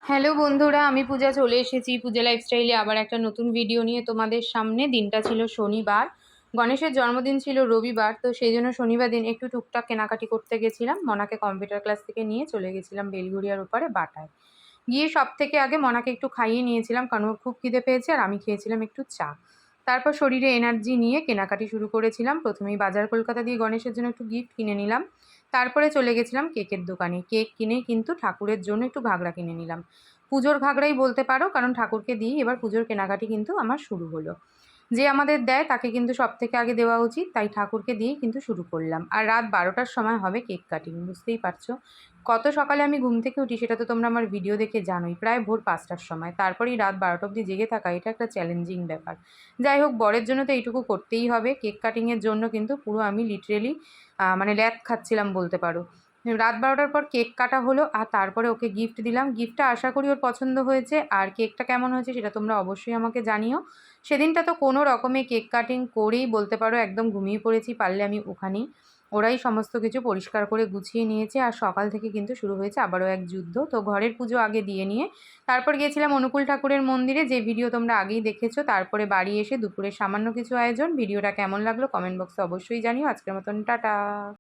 Hello বন্ধুরা, আমি পূজা চলে এসেছি পূজা লাইফস্টাইলে আবার একটা নতুন ভিডিও নিয়ে তোমাদের সামনে। দিনটা ছিল শনিবার, গণেশের জন্মদিন ছিল রবিবার, তো সেই জন্য শনিবার দিন একটু টুকটাক কেনাকাটি করতে গেছিলাম। মনাকে কম্পিউটার ক্লাস থেকে নিয়ে চলে গেছিলাম বেলঘরিয়ার ওপারে বাটায়। গিয়ে সব থেকে আগে মনাকে একটু খাইয়ে নিয়েছিলাম, কারণ ওর খুব খিদে পেয়েছে, আর আমি খেয়েছিলাম একটু চা। তারপর শরীরে এনার্জি নিয়ে কেনাকাটি শুরু করেছিলাম। প্রথমেই বাজার কলকাতা দিয়ে গণেশের জন্য একটু গিফট কিনে নিলাম। তারপরে চলে গেছিলাম কেকের দোকানে, কেক কিনে কিন্তু ঠাকুরের জন্য একটু ঘাগরা কিনে নিলাম। পুজোর ঘাগরাই বলতে পারো, কারণ ঠাকুরকে দিই এবার পুজোর কেনাকাটি কিন্তু আমার শুরু হলো। যে আমাদের দেয় তাকে কিন্তু সব থেকে আগে দেওয়া উচিত, তাই ঠাকুরকে দিয়েই কিন্তু শুরু করলাম। আর রাত 12টার সময় হবে কেক কাটিং, বুঝতেই পারছো কত সকালে আমি ঘুম থেকে উঠি, সেটা তো তোমরা আমার ভিডিও দেখে জানোই, প্রায় ভোর 5টার সময়। তারপরেই রাত 12টা অবধি জেগে থাকা, এটা একটা চ্যালেঞ্জিং ব্যাপার। যাই হোক, বরের জন্য তো এইটুকু করতেই হবে। কেক কাটিংয়ের জন্য কিন্তু পুরো আমি লিটারেলি মানে ল্যাদ খাচ্ছিলাম বলতে পারো। রাত 12টার পর কেক কাটা হলো, আর তারপরে ওকে গিফট দিলাম। গিফটটা আশা করি ওর পছন্দ হয়েছে, আর কেকটা কেমন হয়েছে সেটা তোমরা অবশ্যই আমাকে জানিও। সেদিনটা তো কোনো রকমে কেক কাটিং করেই বলতে পারো একদম ঘুমিয়ে পড়েছি, পারলে আমি ওখানেই। ওরাই সমস্ত কিছু পরিষ্কার করে গুছিয়ে নিয়েছে, আর সকাল থেকে কিন্তু শুরু হয়েছে আবারও এক যুদ্ধ। তো ঘরের পুজো আগে দিয়ে নিয়ে তারপর গিয়েছিলাম অনুকূল ঠাকুরের মন্দিরে, যে ভিডিও তোমরা আগেই দেখেছো। তারপরে বাড়ি এসে দুপুরে সামান্য কিছু আয়োজন। ভিডিওটা কেমন লাগলো কমেন্ট বক্সে অবশ্যই জানিও। আজকের মতন টাটা।